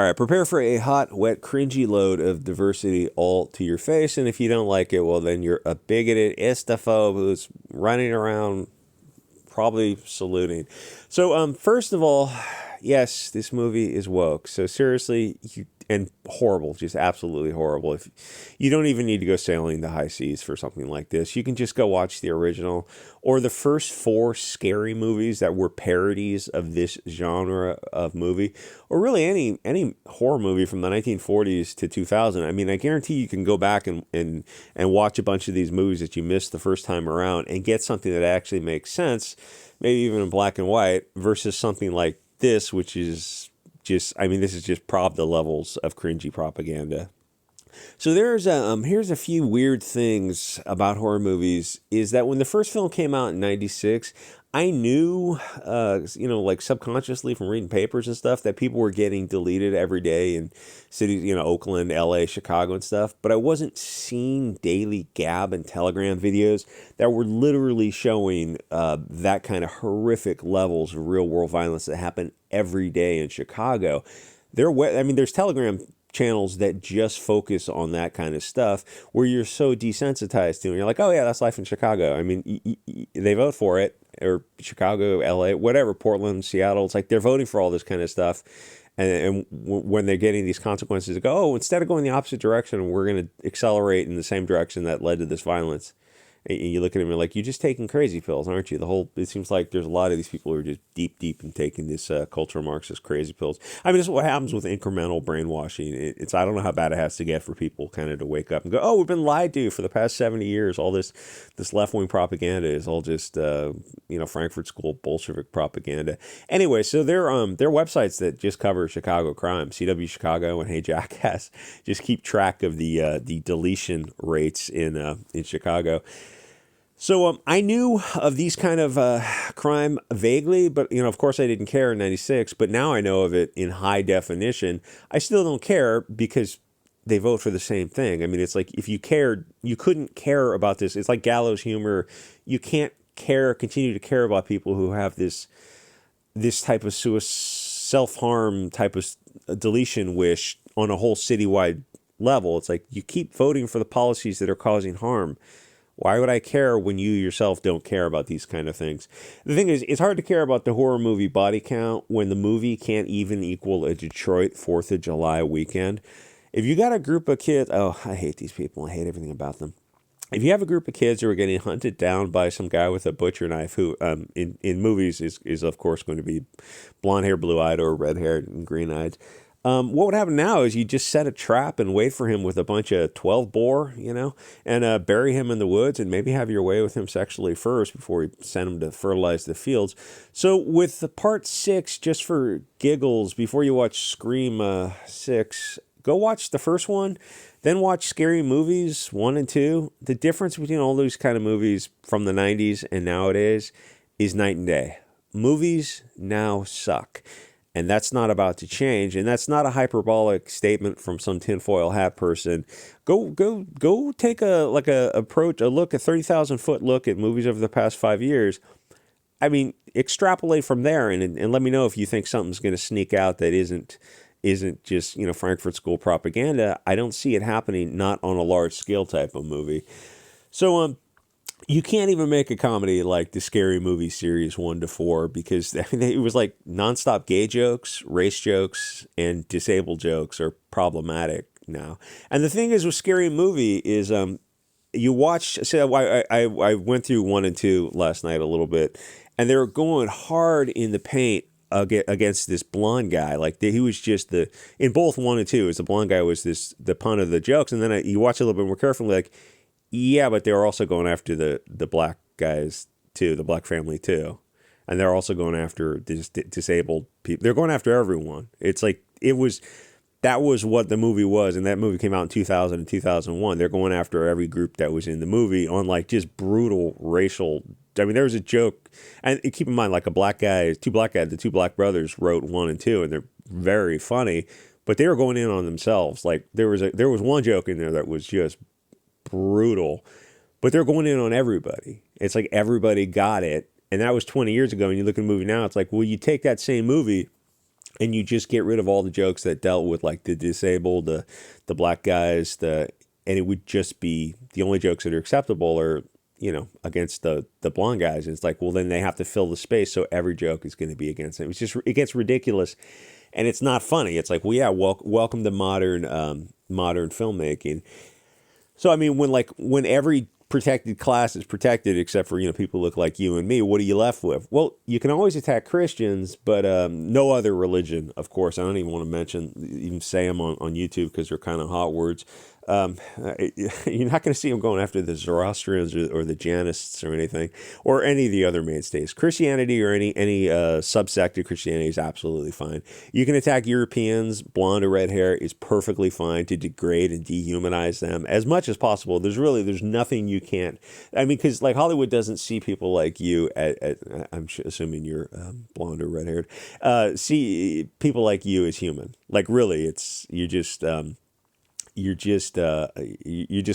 All right, prepare for a hot, wet, cringy load of diversity all to your face. And if you don't like it, well, then you're a bigoted istaphobe who's running around probably saluting. So, first of all, yes, this movie is woke. So seriously, and horrible, just absolutely horrible. If you don't even need to go sailing the high seas for something like this, you can just go watch the original or the first four scary movies that were parodies of this genre of movie, or really any horror movie from the 1940s to 2000. I mean, I guarantee you can go back and watch a bunch of these movies that you missed the first time around and get something that actually makes sense, maybe even in black and white, versus something like this, which is just, I mean, this is just the levels of cringy propaganda. So here's a few weird things about horror movies. Is that when the first film came out in '96, I knew, like subconsciously from reading papers and stuff, that people were getting deleted every day in cities, Oakland, L.A., Chicago, and stuff. But I wasn't seeing daily Gab and Telegram videos that were literally showing that kind of horrific levels of real world violence that happen every day in Chicago. There's Telegram channels that just focus on that kind of stuff where you're so desensitized to it. You're like, oh yeah, that's life in Chicago. I mean, they vote for it, or Chicago, LA, whatever, Portland, Seattle. It's like they're voting for all this kind of stuff. And when they're getting these consequences, they go, oh, instead of going the opposite direction, we're going to accelerate in the same direction that led to this violence. And you look at him and like, you're just taking crazy pills, aren't you? It seems like there's a lot of these people who are just deep in taking this cultural Marxist crazy pills. I mean, this is what happens with incremental brainwashing. I don't know how bad it has to get for people kind of to wake up and go, oh, we've been lied to for the past 70 years. All this left-wing propaganda is all just, Frankfurt School Bolshevik propaganda. Anyway, so they're websites that just cover Chicago crime, CW Chicago and Hey Jackass, just keep track of the deletion rates in Chicago. So I knew of these kind of crime vaguely, but of course I didn't care in '96. But now I know of it in high definition. I still don't care because they vote for the same thing. I mean, it's like if you cared, you couldn't care about this. It's like gallows humor. You can't continue to care about people who have this type of self-harm type of deletion wish on a whole citywide level. It's like you keep voting for the policies that are causing harm. Why would I care when you yourself don't care about these kind of things? The thing is, it's hard to care about the horror movie body count when the movie can't even equal a Detroit 4th of July weekend. If you got a group of kids, oh, I hate these people. I hate everything about them. If you have a group of kids who are getting hunted down by some guy with a butcher knife, who in movies is of course going to be blonde hair, blue eyed, or red haired and green eyed. What would happen now is you just set a trap and wait for him with a bunch of 12 bore, and bury him in the woods and maybe have your way with him sexually first before you send him to fertilize the fields. So with the part 6, just for giggles, before you watch Scream 6, go watch the first one, then watch Scary Movies 1 and 2. The difference between all those kind of movies from the 90s and nowadays is night and day. Movies now suck. And that's not about to change. And that's not a hyperbolic statement from some tinfoil hat person. Go take a look, a 30,000 foot look at movies over the past 5 years. I mean, extrapolate from there and let me know if you think something's going to sneak out that isn't just, Frankfurt School propaganda. I don't see it happening, not on a large scale type of movie. So, you can't even make a comedy like the Scary Movie series 1 to 4 because it was like nonstop gay jokes, race jokes, and disabled jokes are problematic now. And the thing is with Scary Movie is you watch. So I went through 1 and 2 last night a little bit, and they were going hard in the paint against this blonde guy. Like he was just in both 1 and 2, is the blonde guy was the pun of the jokes, and then you watch it a little bit more carefully, like. Yeah, but they were also going after the black guys too, the black family too, and they're also going after disabled people. They're going after everyone. It's like that was what the movie was, and that movie came out in 2000 and 2001. They're going after every group that was in the movie on like just brutal racial. I mean, there was a joke, and keep in mind, like the two black brothers wrote 1 and 2, and they're very funny, but they were going in on themselves. Like there was one joke in there that was just brutal, but they're going in on everybody. It's like everybody got it, and that was 20 years ago. And you look at the movie now, it's like, well, you take that same movie and you just get rid of all the jokes that dealt with like the disabled, the black guys, and it would just be the only jokes that are acceptable are, you know, against the blonde guys. And it's like, well, then they have to fill the space, so every joke is going to be against it. It's just, it gets ridiculous, and it's not funny. It's like, well, yeah, welcome to modern filmmaking. So I mean, when every protected class is protected except for, you know, people who look like you and me, what are you left with? Well, you can always attack Christians, but no other religion, of course. I don't even want to even say them on YouTube because they're kind of hot words. You're not going to see them going after the Zoroastrians or the Janists or anything, or any of the other mainstays. Christianity or any subsect of Christianity is absolutely fine. You can attack Europeans, blonde or red hair is perfectly fine, to degrade and dehumanize them as much as possible. There's nothing you can't. I mean, because like Hollywood doesn't see people like you I'm assuming you're blonde or red haired. See people like you as human. Like really, you're just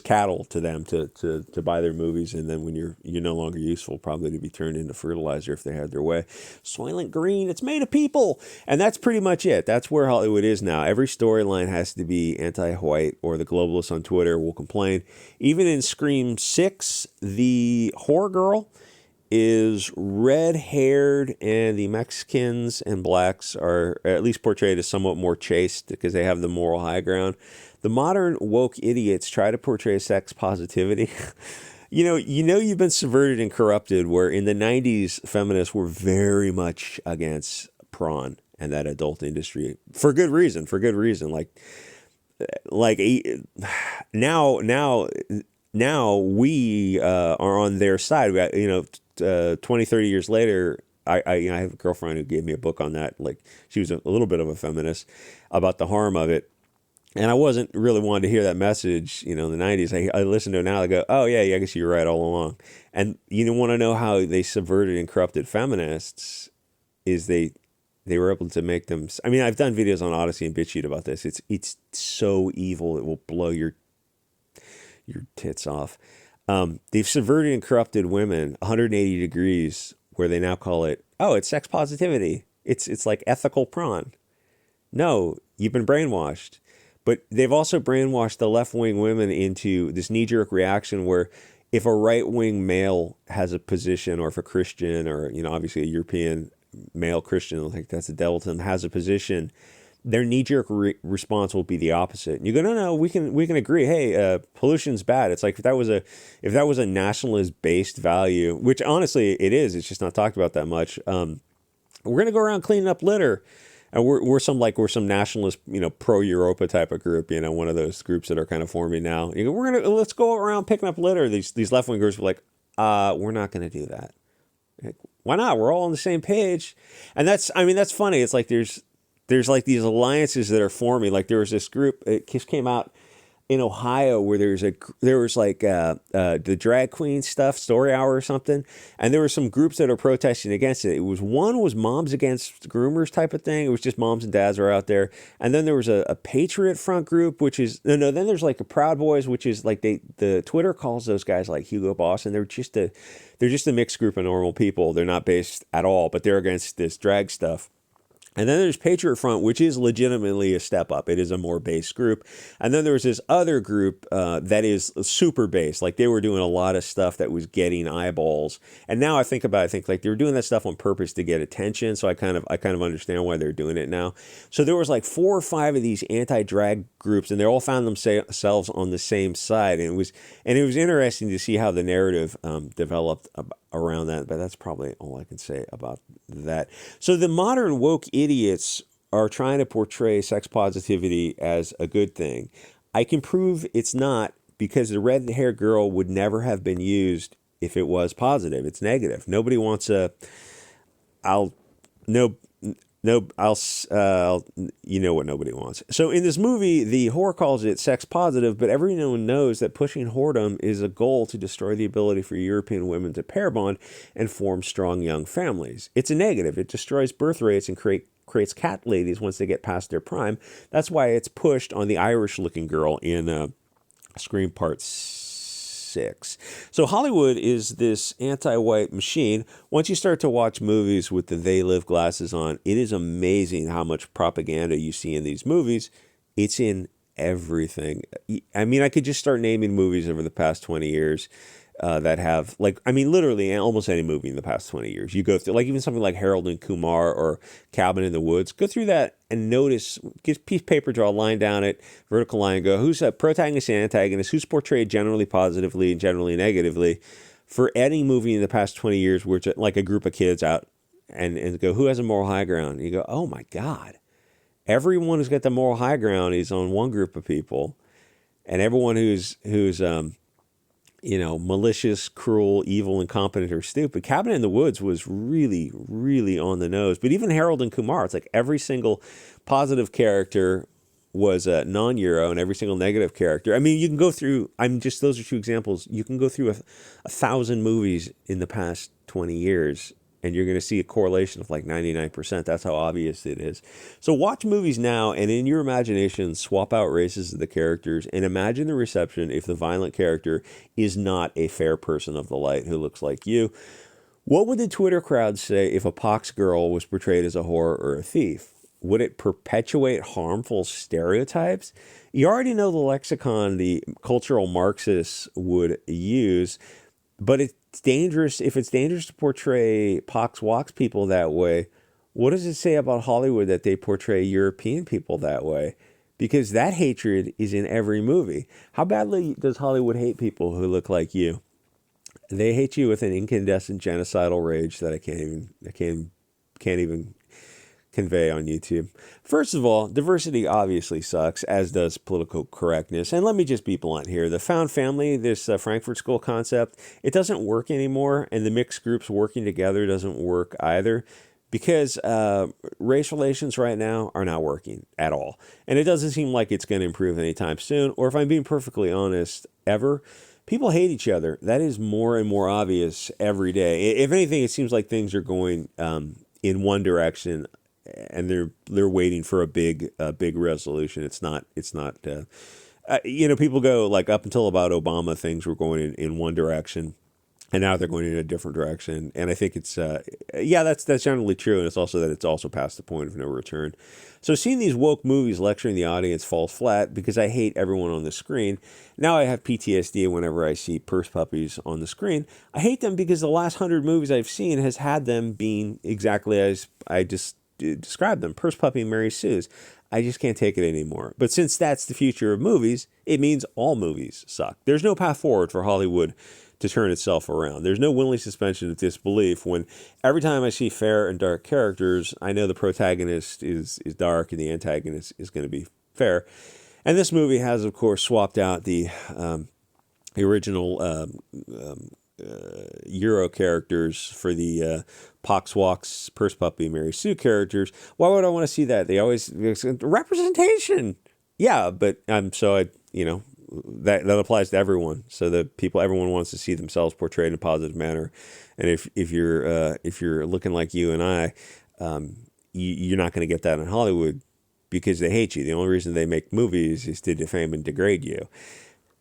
cattle to them to buy their movies, and then when you're no longer useful, probably to be turned into fertilizer if they had their way. Soylent Green, it's made of people, and that's pretty much it. That's where Hollywood is now. Every storyline has to be anti-white, or the globalists on Twitter will complain. Even in Scream 6, the horror girl is red-haired, and the Mexicans and blacks are at least portrayed as somewhat more chaste because they have the moral high ground. The modern woke idiots try to portray sex positivity. You know you've been subverted and corrupted, where in the 90s, feminists were very much against prawn and that adult industry for good reason. Like now we are on their side. We got, 20, 30 years later, I have a girlfriend who gave me a book on that. Like, she was a little bit of a feminist about the harm of it. And I wasn't really wanting to hear that message, in the 90s. I listen to it now. I go, oh, yeah, I guess you're right all along. And you want to know how they subverted and corrupted feminists is they were able to make them. I mean, I've done videos on Odyssey and Bit Chute about this. It's so evil. It will blow your tits off. They've subverted and corrupted women 180 degrees, where they now call it, oh, it's sex positivity. It's like ethical prawn. No, you've been brainwashed. But they've also brainwashed the left-wing women into this knee-jerk reaction where if a right-wing male has a position, or if a Christian, or, obviously a European male Christian, like that's the devil to them, has a position, their knee-jerk response will be the opposite. And you go, no, we can agree. Hey, pollution's bad. It's like if that was a nationalist-based value, which honestly it is. It's just not talked about that much. We're gonna go around cleaning up litter. And we're some nationalist, pro-Europa type of group, one of those groups that are kind of forming now. You go, let's go around picking up litter. These left-wing groups were like, we're not going to do that. Like, why not? We're all on the same page. And that's funny. It's like there's like these alliances that are forming. Like there was this group, it just came out in Ohio, where there was like the drag queen stuff, Story Hour or something, and there were some groups that are protesting against it. One was Moms Against Groomers type of thing. It was just moms and dads are out there, and then there was a Patriot Front group, which is no. Then there's like a Proud Boys, which is like the Twitter calls those guys like Hugo Boss, and they're just a mixed group of normal people. They're not based at all, but they're against this drag stuff. And then there's Patriot Front, which is legitimately a step up. It is a more base group. And then there was this other group that is super base. Like they were doing a lot of stuff that was getting eyeballs. And now I think like they were doing that stuff on purpose to get attention. So I kind of understand why they're doing it now. So there was like 4 or 5 of these anti-drag groups, and they all found themselves on the same side. And it was interesting to see how the narrative developed around that, but that's probably all I can say about that. So the modern woke idiots are trying to portray sex positivity as a good thing. I can prove it's not, because the red-haired girl would never have been used if it was positive. It's negative. Nobody wants you know what nobody wants. So in this movie, the horror calls it sex positive, but everyone knows that pushing whoredom is a goal to destroy the ability for European women to pair bond and form strong young families. It's a negative. It destroys birth rates and creates cat ladies once they get past their prime. That's why it's pushed on the Irish-looking girl in Scream Part 6. 6. So Hollywood is this anti-white machine. Once you start to watch movies with the they live glasses on, it is amazing how much propaganda you see in these movies. It's in everything. I mean, I could just start naming movies over the past 20 years that have, like, I mean, literally almost any movie in the past 20 years. You go through, like, even something like Harold and Kumar or Cabin in the Woods. Go through that and notice, get a piece of paper, draw a line down it, vertical line, go, who's a protagonist and antagonist, who's portrayed generally positively and generally negatively. For any movie in the past 20 years where it's like a group of kids out and go, who has a moral high ground? And you go, oh my God. Everyone who's got the moral high ground is on one group of people, and everyone who's malicious, cruel, evil, incompetent, or stupid. Cabin in the Woods was really, really on the nose. But even Harold and Kumar, it's like every single positive character was a non-Euro, and every single negative character. I mean, you can go through, those are two examples. You can go through a 1,000 movies in the past 20 years, and you're going to see a correlation of like 99%. That's how obvious it is. So watch movies now, and in your imagination, swap out races of the characters, and imagine the reception if the violent character is not a fair person of the light who looks like you. What would the Twitter crowd say if a pox girl was portrayed as a whore or a thief? Would it perpetuate harmful stereotypes? You already know the lexicon the cultural Marxists would use, but it's dangerous. If it's dangerous to portray pox walks people that way, what does it say about Hollywood that they portray European people that way? Because that hatred is in every movie. How badly does Hollywood hate people who look like you? They hate you with an incandescent genocidal rage that I can't even convey on YouTube. First of all, diversity obviously sucks, as does political correctness. And let me just be blunt here. The found family, this Frankfurt School concept, it doesn't work anymore, and the mixed groups working together doesn't work either, because race relations right now are not working at all. And it doesn't seem like it's going to improve anytime soon, or if I'm being perfectly honest, ever. People hate each other. That is more and more obvious every day. If anything, it seems like things are going in one direction, and they're waiting for a big resolution. It's not. People go like up until about Obama, things were going in one direction, and now they're going in a different direction. And I think it's that's generally true, and it's also that it's also past the point of no return. So seeing these woke movies lecturing the audience falls flat because I hate everyone on the screen. Now I have PTSD whenever I see purse puppies on the screen. I hate them because the last 100 movies I've seen has had them being exactly as I just describe them, purse puppy Mary Sue's. I just can't take it anymore. But since that's the future of movies, it means all movies suck. There's no path forward for Hollywood to turn itself around. There's no willing suspension of disbelief when every time I see fair and dark characters, I know the protagonist is dark and the antagonist is going to be fair. And this movie has, of course, swapped out the original Euro characters for the Poxwalks, Purse Puppy, Mary Sue characters. Why would I want to see that? They always representation. Yeah, but that applies to everyone. So everyone wants to see themselves portrayed in a positive manner. And if you're looking like you and I, you're not going to get that in Hollywood because they hate you. The only reason they make movies is to defame and degrade you.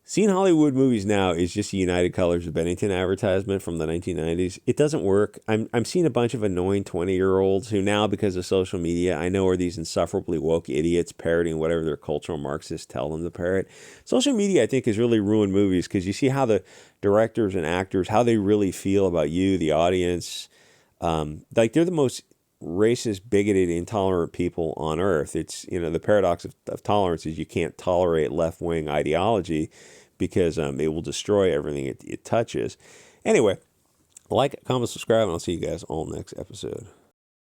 Seeing Hollywood movies now is just a United Colors of Bennington advertisement from the 1990s. It doesn't work. I'm seeing a bunch of annoying 20-year-olds who now, because of social media, I know are these insufferably woke idiots parodying whatever their cultural Marxists tell them to parrot. Social media, I think, has really ruined movies because you see how the directors and actors, how they really feel about you, the audience. Like they're the most racist, bigoted, intolerant people on earth. It's, the paradox of tolerance is you can't tolerate left-wing ideology because it will destroy everything it touches. Anyway, like, comment, subscribe, and I'll see you guys all next episode.